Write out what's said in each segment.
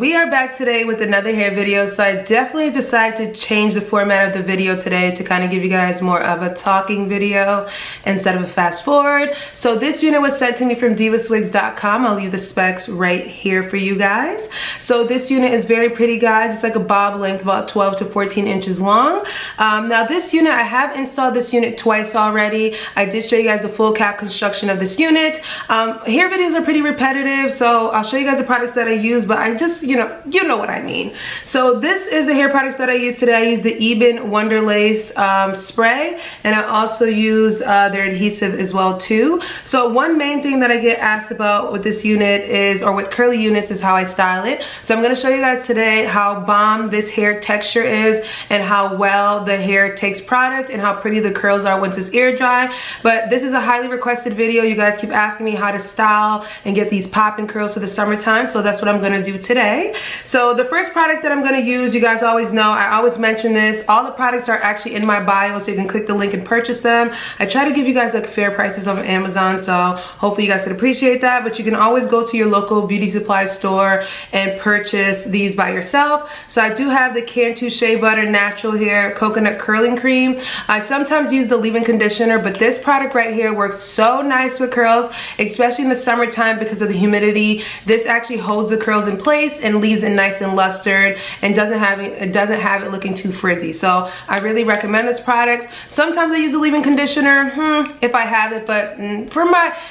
we are back today with another hair video. So I definitely decided to change the format of the video today to kind of give you guys more of a talking video instead of a fast forward. So this unit was sent to me from Divaswigs.com. I'll leave the specs right here for you guys. So this unit is very pretty, guys. It's like a bob length, about 12 to 14 inches long. Now this unit, I have installed this unit twice already. I did show you guys the full cap construction of this unit. Hair videos are pretty repetitive, so I'll show you guys the products that I use, but I just, you know what I mean. So this is the hair products that I use today. I use the Ebin Wonder Lace spray, and I also use their adhesive as well too. So one main thing that I get asked about with this unit is, or with curly units, is how I style it. So I'm going to show you guys today how bomb this hair texture is and how well the hair takes product and how pretty the curls are once it's air dry. But this is a highly requested video. You guys keep asking me how to style and get these popping curls for the summertime, so that's what I'm going to do today. So the first product that I'm going to use, you guys always know, I always mention this, all the products are actually in my bio, so you can click the link and purchase them. I try to give you guys like fair prices on Amazon, so hopefully you guys can appreciate that. But you can always go to your local beauty supply store and purchase these by yourself. So I do have the Cantu Shea Butter Natural Hair Coconut Curling Cream. I sometimes use the leave-in conditioner, but this product right here works so nice with curls, especially in the summertime because of the humidity. This actually holds the curls in place and leaves it nice and lustered and doesn't have it looking too frizzy. So I really recommend this product. Sometimes I use a leave-in conditioner if I have it, but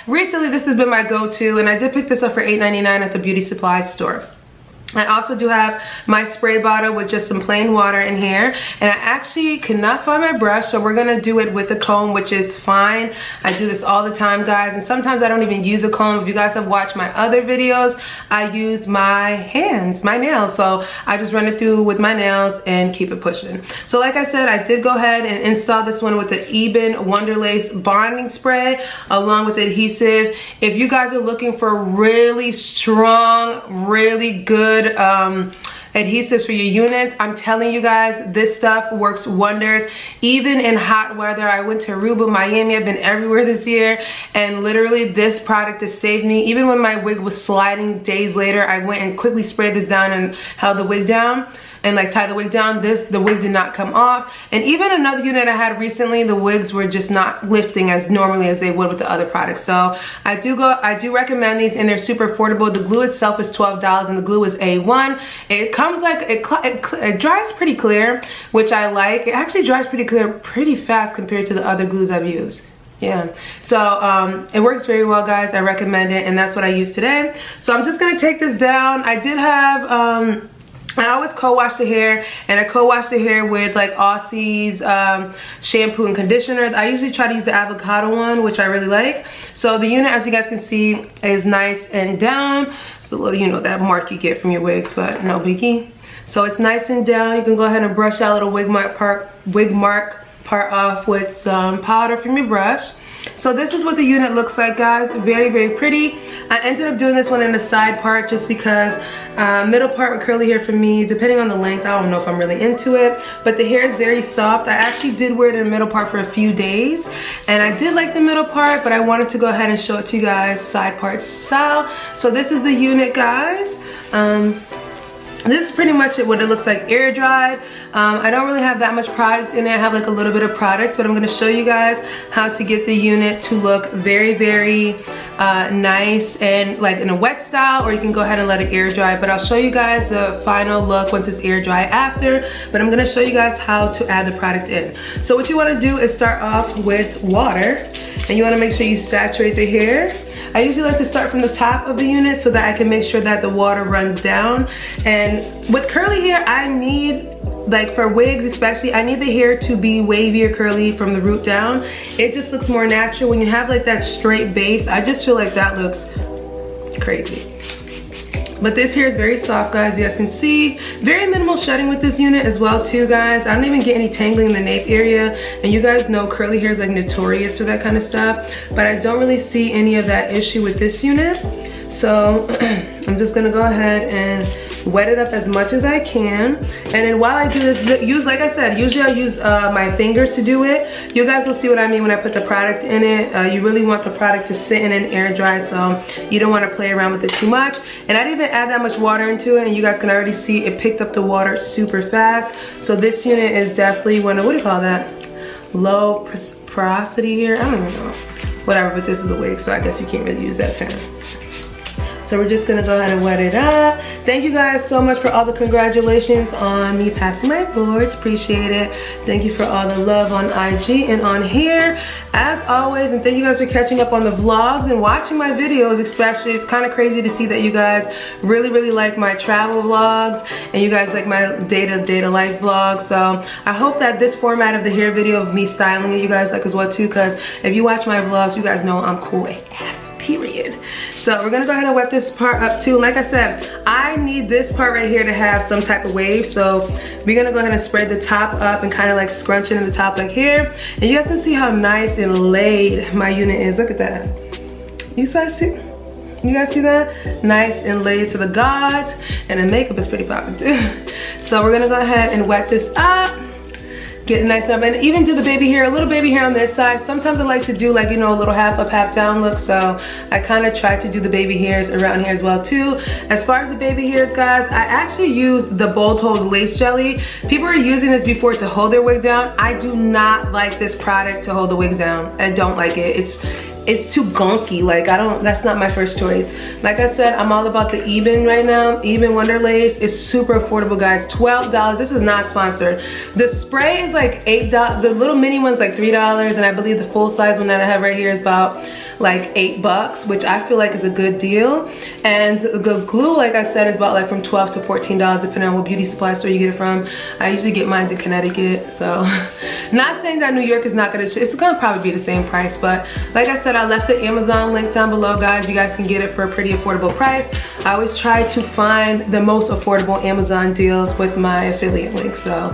recently this has been my go-to, and I did pick this up for $8.99 at the beauty supply store. I also do have my spray bottle with just some plain water in here, and I actually cannot find my brush, so we're gonna do it with a comb, which is fine. I do this all the time, guys, and sometimes I don't even use a comb. If you guys have watched my other videos, I use my hands, my nails, so I just run it through with my nails and keep it pushing. So like I said, I did go ahead and install this one with the Ebin Wonder Lace bonding spray along with adhesive. If you guys are looking for really strong, really good adhesives for your units, I'm telling you guys, this stuff works wonders. Even in hot weather, I went to Aruba, Miami, I've been everywhere this year, and literally this product has saved me. Even when my wig was sliding days later, I went and quickly sprayed this down and held the wig down and like tie the wig down. The wig did not come off. And even another unit I had recently, the wigs were just not lifting as normally as they would with the other products. So I do recommend these, and they're super affordable. The glue itself is $12 and the glue is A1. It comes like, it dries pretty clear, which I like. It actually dries pretty clear pretty fast compared to the other glues I've used. Yeah, so it works very well, guys. I recommend it, and that's what I use today. So I'm just gonna take this down. I did have I always co-wash the hair, and I co-wash the hair with like Aussie's shampoo and conditioner. I usually try to use the avocado one, which I really like. So the unit, as you guys can see, is nice and down. It's a little, you know, that mark you get from your wigs, but no biggie. So it's nice and down. You can go ahead and brush that little wig mark part off with some powder from your brush. So this is what the unit looks like, guys. Very, very pretty. I ended up doing this one in the side part just because middle part with curly hair for me, depending on the length, I don't know if I'm really into it, but the hair is very soft. I actually did wear it in the middle part for a few days, and I did like the middle part, but I wanted to go ahead and show it to you guys side part style. So this is the unit, guys. This is pretty much what it looks like air dried. I don't really have that much product in it. I have like a little bit of product, but I'm gonna show you guys how to get the unit to look very, very nice and like in a wet style, or you can go ahead and let it air dry. But I'll show you guys the final look once it's air dry after, but I'm gonna show you guys how to add the product in. So what you wanna do is start off with water, and you wanna make sure you saturate the hair. I usually like to start from the top of the unit so that I can make sure that the water runs down. And with curly hair, I need, like for wigs especially, I need the hair to be wavy or curly from the root down. It just looks more natural. When you have like that straight base, I just feel like that looks crazy. But this hair is very soft, guys. You guys can see very minimal shedding with this unit as well too, guys. I don't even get any tangling in the nape area, and you guys know curly hair is like notorious for that kind of stuff, but I don't really see any of that issue with this unit. So I'm just gonna go ahead and wet it up as much as I can. And then while I do this, like I said, usually I use my fingers to do it. You guys will see what I mean when I put the product in it. You really want the product to sit in and air dry, so you don't want to play around with it too much. And I didn't even add that much water into it, and you guys can already see it picked up the water super fast. So this unit is definitely one of, what do you call that? Low porosity here? I don't even know. Whatever, but this is a wig, so I guess you can't really use that term. So we're just gonna go ahead and wet it up. Thank you guys so much for all the congratulations on me passing my boards. Appreciate it. Thank you for all the love on IG and on here, as always. And thank you guys for catching up on the vlogs and watching my videos especially. It's kind of crazy to see that you guys really like my travel vlogs and you guys like my day-to-day life vlogs. So I hope that this format of the hair video of me styling it you guys like as well too, because if you watch my vlogs, you guys know I'm cool AF. Period. So we're gonna go ahead and wet this part up too. Like I said, I need this part right here to have some type of wave. So we're gonna go ahead and spread the top up and kind of like scrunch it in the top like here. And you guys can see how nice and laid my unit is. Look at that. You guys see? You guys see that? Nice and laid to the gods. And the makeup is pretty popping too. So we're gonna go ahead and wet this up. Get it nice up, and even do the baby hair, a little baby hair on this side. Sometimes I like to do like, you know, a little half up, half down look, so I kind of try to do the baby hairs around here as well too. As far as the baby hairs, guys, I actually use the Bold Hold Lace Jelly. People are using this before to hold their wig down. I do not like this product to hold the wigs down. I don't like it. It's too gunky. Like, that's not my first choice. Like I said, I'm all about the Even right now. Even Wonder Lace is super affordable, guys. $12. This is not sponsored. The spray is like $8. The little mini one's like $3, and I believe the full size one that I have right here is about like $8, which I feel like is a good deal. And the glue, like I said, is about like from $12 to $14, depending on what beauty supply store you get it from. I usually get mine in Connecticut, so not saying that New York is not gonna, it's gonna probably be the same price, but like I said, I left the Amazon link down below, guys. You guys can get it for a pretty affordable price. I always try to find the most affordable Amazon deals with my affiliate link, so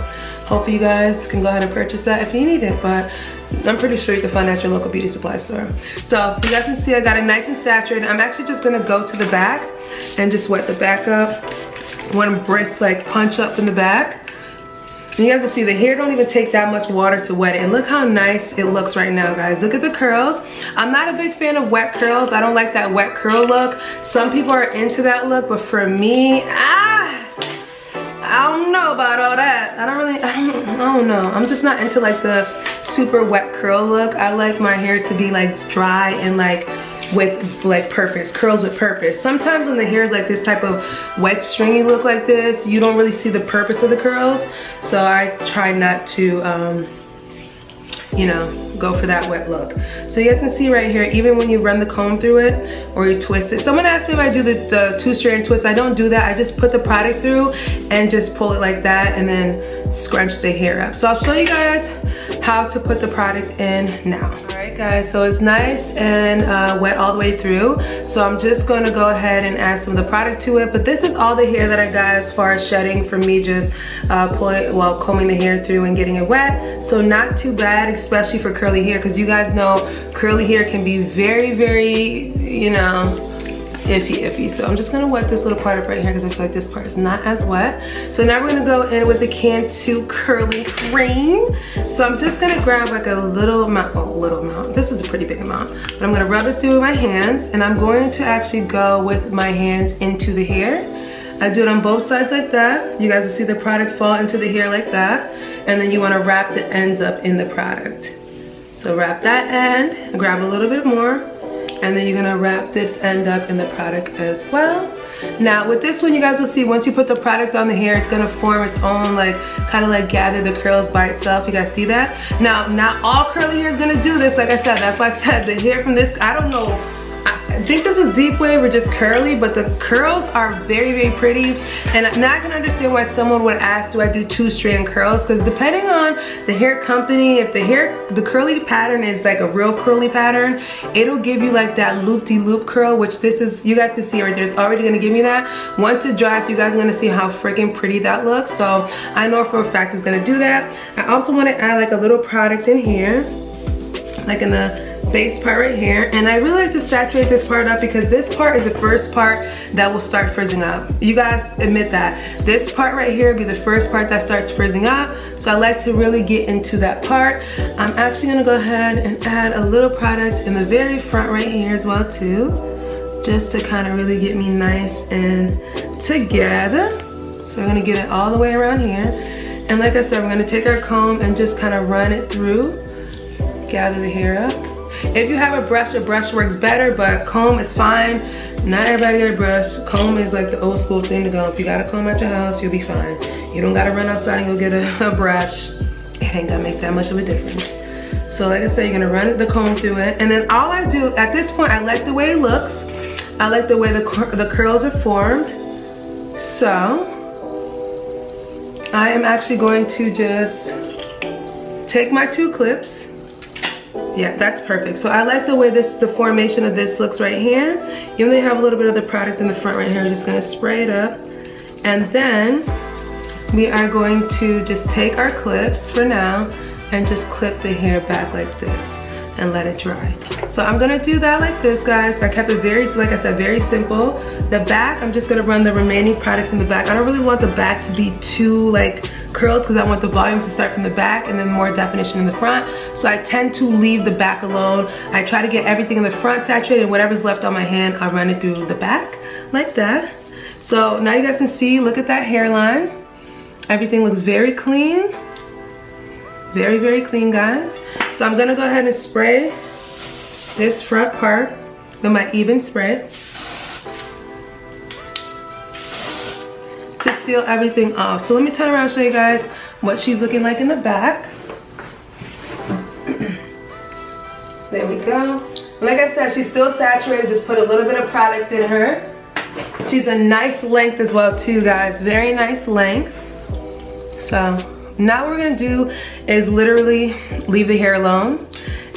hopefully you guys can go ahead and purchase that if you need it, but I'm pretty sure you can find it at your local beauty supply store. So you guys can see I got it nice and saturated. I'm actually just gonna go to the back and just wet the back up. One brisk like punch up in the back. And you guys can see the hair don't even take that much water to wet it. And look how nice it looks right now, guys. Look at the curls. I'm not a big fan of wet curls. I don't like that wet curl look. Some people are into that look, but for me, I don't know about all that. I don't know. I'm just not into like the super wet curl look. I like my hair to be like dry and like with like purpose, curls with purpose. Sometimes when the hair is like this type of wet stringy look like this, you don't really see the purpose of the curls. So I try not to, you know, go for that wet look. So you guys can see right here, even when you run the comb through it or you twist it. Someone asked me if I do the two-strand twist. I don't do that. I just put the product through and just pull it like that and then scrunch the hair up. So I'll show you guys how to put the product in now. Alright guys, so it's nice and wet all the way through. So I'm just going to go ahead and add some of the product to it. But this is all the hair that I got as far as shedding from me just combing the hair through and getting it wet. So not too bad, especially for curly hair, because you guys know curly hair can be very, you know, iffy. So I'm just gonna wet this little part up right here because I feel like this part is not as wet. So now we're gonna go in with the Cantu curling cream. So I'm just gonna grab like a little amount. This is a pretty big amount, but I'm gonna rub it through my hands, and I'm going to actually go with my hands into the hair. I do it on both sides like that. You guys will see the product fall into the hair like that, and then you want to wrap the ends up in the product. So wrap that end, grab a little bit more, and then you're gonna wrap this end up in the product as well. Now with this one, you guys will see once you put the product on the hair, it's gonna form its own, like kind of like gather the curls by itself. You guys see that? Now not all curly hair is gonna do this. Like I said, that's why I said the hair from this, I don't know, I think this is deep wave or just curly, but the curls are very pretty. And now I can understand why someone would ask, do I do two-strand curls? Because depending on the hair company, if the curly pattern is like a real curly pattern, it'll give you like that loop-de-loop curl, which this is, you guys can see right there, it's already gonna give me that. Once it dries, you guys are gonna see how freaking pretty that looks. So I know for a fact it's gonna do that. I also wanna add like a little product in here. like in the base part right here. And I really like to saturate this part up because this part is the first part that will start frizzing up. You guys admit that. This part right here will be the first part that starts frizzing up. So I like to really get into that part. I'm actually gonna go ahead and add a little product in the very front right here as well too, just to kind of really get me nice and together. So we're gonna get it all the way around here. And like I said, we're gonna take our comb and just kind of run it through, gather the hair up. If you have a brush works better, but comb is fine. Not everybody got a brush. Comb is like the old school thing to go. If you got a comb at your house, you'll be fine. You don't gotta run outside and go get a brush. It ain't gonna make that much of a difference. So like I said, you're gonna run the comb through it. And then all I do, at this point, I like the way it looks. I like the way the curls are formed. So, I am actually going to just take my 2 clips. Yeah, that's perfect. So I like the way the formation of this looks right here. Even though you have a little bit of the product in the front right here, I'm just gonna spray it up. And then we are going to just take our clips for now and just clip the hair back like this and let it dry. So I'm gonna do that like this, guys. I kept it very, like I said, very simple. The back, I'm just gonna run the remaining products in the back. I don't really want the back to be too like curled because I want the volume to start from the back and then more definition in the front. So I tend to leave the back alone. I try to get everything in the front saturated, and whatever's left on my hand, I run it through the back like that. So now you guys can see, look at that hairline. Everything looks very clean. Very, very clean, guys. So I'm gonna go ahead and spray this front part with my even spray to seal everything off. So let me turn around and show you guys what she's looking like in the back. There we go. Like I said, she's still saturated, just put a little bit of product in her. She's a nice length as well too, guys. Very nice length. So now what we're gonna do is literally leave the hair alone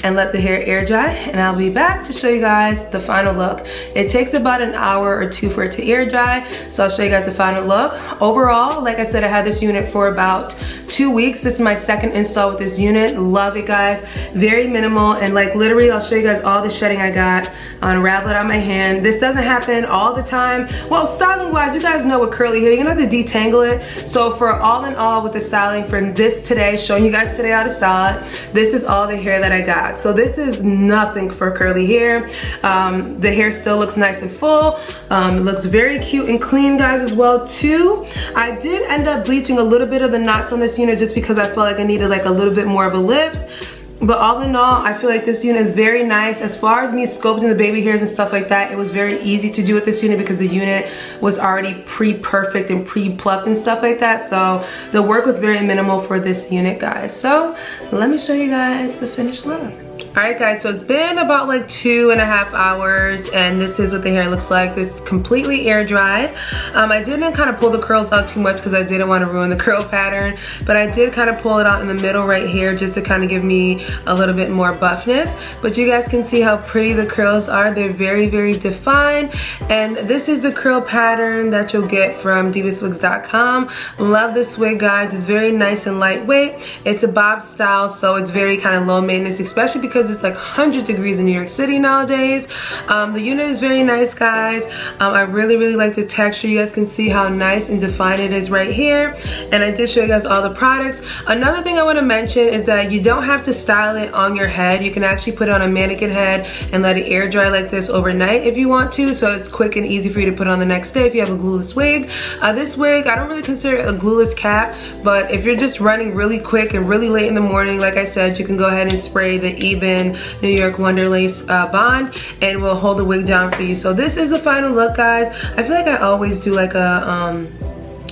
and let the hair air dry, and I'll be back to show you guys the final look. It takes about an hour or 2 for it to air dry, so I'll show you guys the final look. Overall, like I said, I had this unit for about 2 weeks. This is my second install with this unit. Love it, guys. Very minimal, and like literally, I'll show you guys all the shedding I got. Unravel it on my hand. This doesn't happen all the time. Well, styling wise, you guys know with curly hair, you're gonna have to detangle it. So for all in all with the styling for this today, showing you guys today how to style it, this is all the hair that I got. So this is nothing for curly hair. The hair still looks nice and full. It looks very cute and clean, guys, as well too. I did end up bleaching a little bit of the knots on this unit just because I felt like I needed like a little bit more of a lift. But all in all, I feel like this unit is very nice. As far as me sculpting the baby hairs and stuff like that, it was very easy to do with this unit because the unit was already pre-perfect and pre-plucked and stuff like that. So the work was very minimal for this unit, guys. So let me show you guys the finished look. Alright guys, so it's been about like 2.5 hours and this is what the hair looks like. This is completely air dried. I didn't kind of pull the curls out too much because I didn't want to ruin the curl pattern, but I did kind of pull it out in the middle right here just to kind of give me a little bit more buffness. But you guys can see how pretty the curls are. They're very, very defined, and this is the curl pattern that you'll get from Divaswigs.com. Love this wig, guys. It's very nice and lightweight. It's a bob style, so it's very kind of low maintenance, especially because it's like 100 degrees in New York City nowadays. The unit is very nice, guys. I really, really like the texture. You guys can see how nice and defined it is right here. And I did show you guys all the products. Another thing I want to mention is that you don't have to style it on your head. You can actually put it on a mannequin head and let it air dry like this overnight if you want to. So it's quick and easy for you to put on the next day if you have a glueless wig. This wig, I don't really consider it a glueless cap, but if you're just running really quick and really late in the morning, like I said, you can go ahead and spray the Even New York Wonder Lace bond and we'll hold the wig down for you. So this is the final look, guys. I feel like I always do like a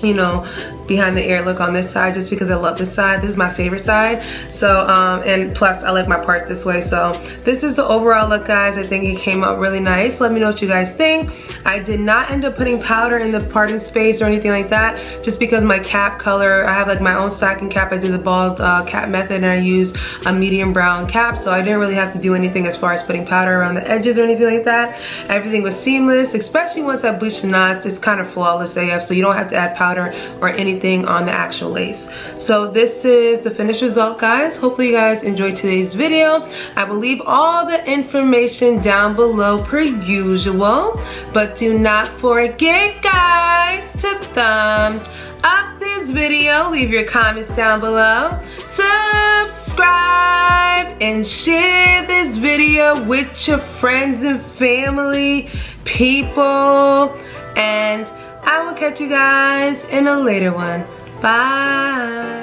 you know, behind the ear look on this side just because I love this side. This is my favorite side. So and plus I like my parts this way. So this is the overall look, guys. I think it came out really nice. Let me know what you guys think. I did not end up putting powder in the parting space or anything like that just because my cap color, I have like my own stocking cap. I did the bald cap method and I used a medium brown cap, so I didn't really have to do anything as far as putting powder around the edges or anything like that. Everything was seamless, especially once I bleached the knots. It's kind of flawless AF, so you don't have to add powder or anything anything on the actual lace. So this is the finished result, guys. Hopefully you guys enjoyed today's video. I will leave all the information down below per usual, but do not forget, guys, to thumbs up this video, leave your comments down below, subscribe, and share this video with your friends and family, people, and I will catch you guys in a later one. Bye.